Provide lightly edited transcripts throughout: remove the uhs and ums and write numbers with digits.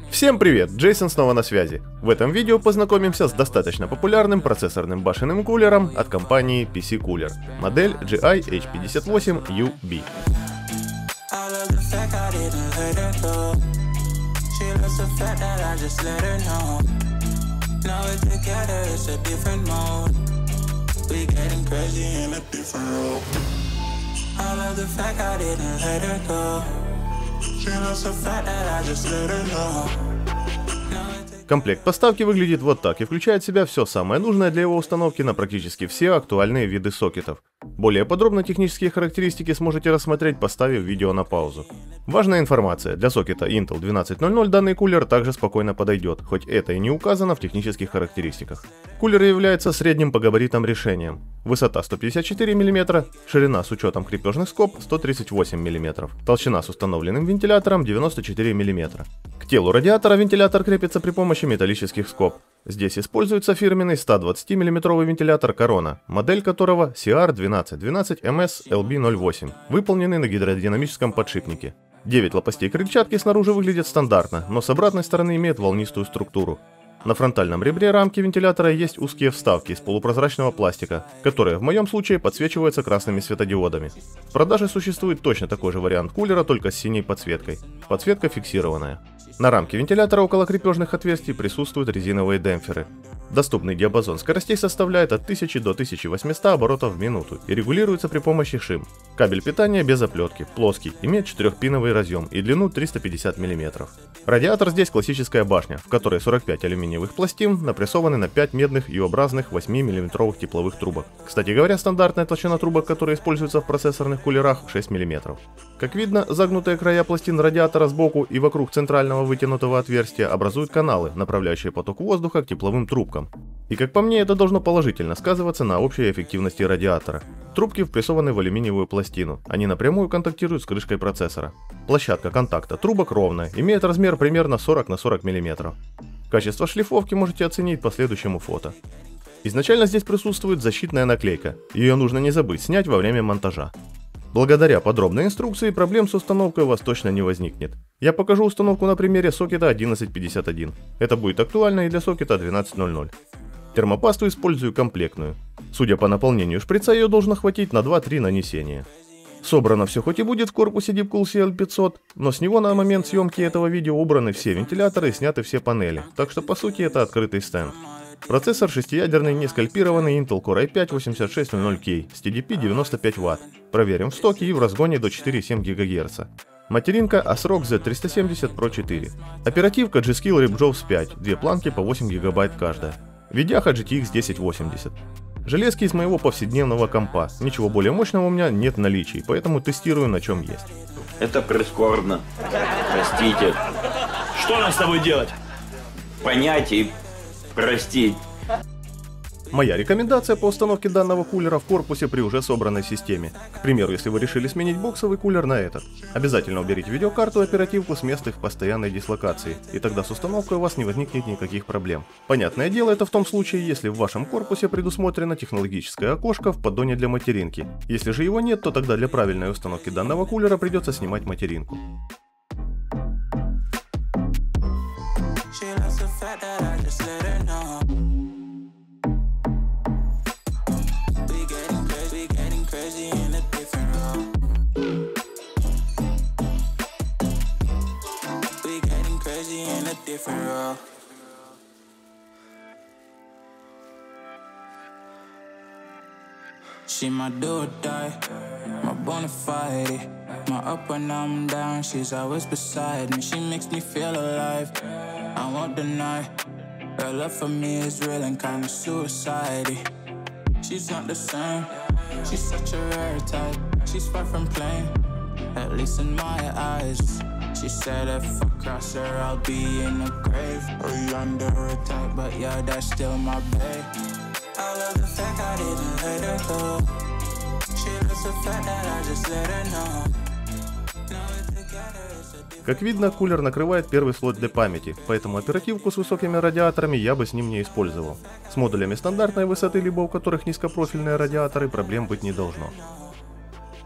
Всем привет, Джейсон снова на связи. В этом видео познакомимся с достаточно популярным процессорным башенным кулером от компании PC Cooler, модель GI-H58UB. Комплект поставки выглядит вот так и включает в себя все самое нужное для его установки на практически все актуальные виды сокетов. Более подробно технические характеристики сможете рассмотреть, поставив видео на паузу. Важная информация: для сокета Intel 1200 данный кулер также спокойно подойдет, хоть это и не указано в технических характеристиках. Кулер является средним по габаритам решением. Высота 154 мм, ширина с учетом крепежных скоб 138 мм, толщина с установленным вентилятором 94 мм. К телу радиатора вентилятор крепится при помощи металлических скоб. Здесь используется фирменный 120 мм вентилятор Corona, модель которого CR1212MS LB08, выполненный на гидродинамическом подшипнике. 9 лопастей крыльчатки снаружи выглядят стандартно, но с обратной стороны имеют волнистую структуру. На фронтальном ребре рамки вентилятора есть узкие вставки из полупрозрачного пластика, которые в моем случае подсвечиваются красными светодиодами. В продаже существует точно такой же вариант кулера, только с синей подсветкой. Подсветка фиксированная. На рамке вентилятора около крепежных отверстий присутствуют резиновые демпферы. Доступный диапазон скоростей составляет от 1000 до 1800 оборотов в минуту и регулируется при помощи шин. Кабель питания без оплетки, плоский, имеет 4-пиновый разъем и длину 350 мм. Радиатор здесь классическая башня, в которой 45 алюминиевых пластин напрессованы на 5 медных U-образных 8-мм тепловых трубок. Кстати говоря, стандартная толщина трубок, которые используются в процессорных кулерах, 6 мм. Как видно, загнутые края пластин радиатора сбоку и вокруг центрального вытянутого отверстия образуют каналы, направляющие поток воздуха к тепловым трубкам. И как по мне, это должно положительно сказываться на общей эффективности радиатора. Трубки впрессованы в алюминиевую пластину, они напрямую контактируют с крышкой процессора. Площадка контакта трубок ровная, имеет размер примерно 40 на 40 мм. Качество шлифовки можете оценить по следующему фото. Изначально здесь присутствует защитная наклейка, ее нужно не забыть снять во время монтажа. Благодаря подробной инструкции проблем с установкой у вас точно не возникнет. Я покажу установку на примере сокета 1151. Это будет актуально и для сокета 1200. Термопасту использую комплектную. Судя по наполнению шприца, ее должно хватить на 2-3 нанесения. Собрано все хоть и будет в корпусе Deepcool CL500, но с него на момент съемки этого видео убраны все вентиляторы и сняты все панели, так что по сути это открытый стенд. Процессор шестиядерный, не скальпированный Intel Core i5-8600K с TDP 95 Вт. Проверим в стоке и в разгоне до 4,7 ГГц. Материнка ASRock Z370 Pro 4. Оперативка G-Skill Ripjaws 5, две планки по 8 ГБ каждая. Видяха GTX 1080. Железки из моего повседневного компа. Ничего более мощного у меня нет в наличии, поэтому тестирую на чем есть. Это прискорбно. Простите. Что нам с тобой делать? Понять и простить. Моя рекомендация по установке данного кулера в корпусе при уже собранной системе. К примеру, если вы решили сменить боксовый кулер на этот. Обязательно уберите видеокарту и оперативку с места их постоянной дислокации, и тогда с установкой у вас не возникнет никаких проблем. Понятное дело, это в том случае, если в вашем корпусе предусмотрено технологическое окошко в поддоне для материнки. Если же его нет, то тогда для правильной установки данного кулера придется снимать материнку. She my do or die, my bona fide. My up when I'm down, she's always beside me. She makes me feel alive, I won't deny. Her love for me is real and kinda suicide-y. She's not the same, she's such a rare type. She's far from plain, at least in my eyes. She said if I cross her, I'll be in the grave or under her type, but yeah, that's still my babe. I love the fact I didn't let her go. She loves the fact that I just let her know. Как видно, кулер накрывает первый слот для памяти, поэтому оперативку с высокими радиаторами я бы с ним не использовал. С модулями стандартной высоты, либо у которых низкопрофильные радиаторы, проблем быть не должно.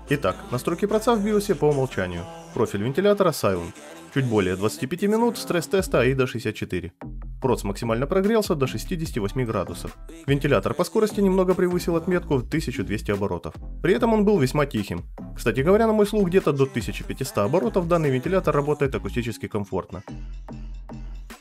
Итак, настройки проца в BIOS по умолчанию. Профиль вентилятора Silent. Чуть более 25 минут стресс-теста AIDA 64. Проц максимально прогрелся до 68 градусов. Вентилятор по скорости немного превысил отметку в 1200 оборотов. При этом он был весьма тихим. Кстати говоря, на мой слух, где-то до 1500 оборотов данный вентилятор работает акустически комфортно.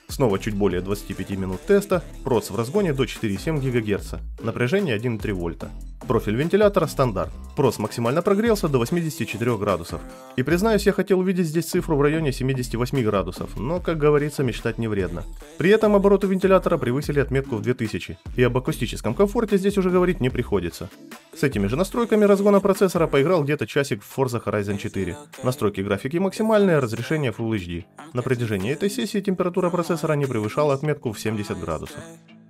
Снова чуть более 25 минут теста, проц в разгоне до 4,7 ГГц, напряжение 1,3 вольта. Профиль вентилятора стандарт. Проц максимально прогрелся до 84 градусов. И признаюсь, я хотел увидеть здесь цифру в районе 78 градусов, но, как говорится, мечтать не вредно. При этом обороты вентилятора превысили отметку в 2000, и об акустическом комфорте здесь уже говорить не приходится. С этими же настройками разгона процессора поиграл где-то часик в Forza Horizon 4. Настройки графики максимальные, разрешение Full HD. На протяжении этой сессии температура процессора не превышала отметку в 70 градусов.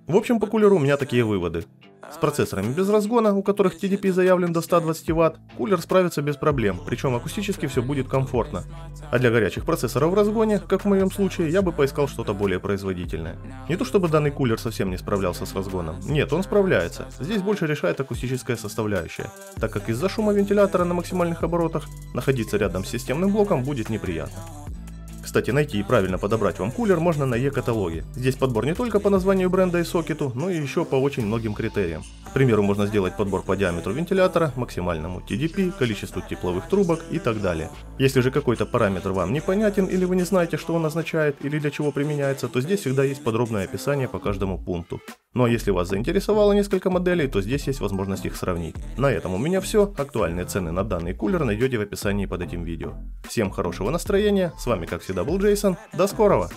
В общем, по кулеру у меня такие выводы. С процессорами без разгона, у которых TDP заявлен до 120 Вт, кулер справится без проблем, причем акустически все будет комфортно. А для горячих процессоров в разгоне, как в моем случае, я бы поискал что-то более производительное. Не то чтобы данный кулер совсем не справлялся с разгоном, нет, он справляется, здесь больше решает акустическая составляющая, так как из-за шума вентилятора на максимальных оборотах находиться рядом с системным блоком будет неприятно. Кстати, найти и правильно подобрать вам кулер можно на e-каталоге. Здесь подбор не только по названию бренда и сокету, но и еще по очень многим критериям. К примеру, можно сделать подбор по диаметру вентилятора, максимальному TDP, количеству тепловых трубок и так далее. Если же какой-то параметр вам непонятен или вы не знаете, что он означает или для чего применяется, то здесь всегда есть подробное описание по каждому пункту. Ну а если вас заинтересовало несколько моделей, то здесь есть возможность их сравнить. На этом у меня все. Актуальные цены на данный кулер найдете в описании под этим видео. Всем хорошего настроения, с вами как всегда был Джейсон, до скорого!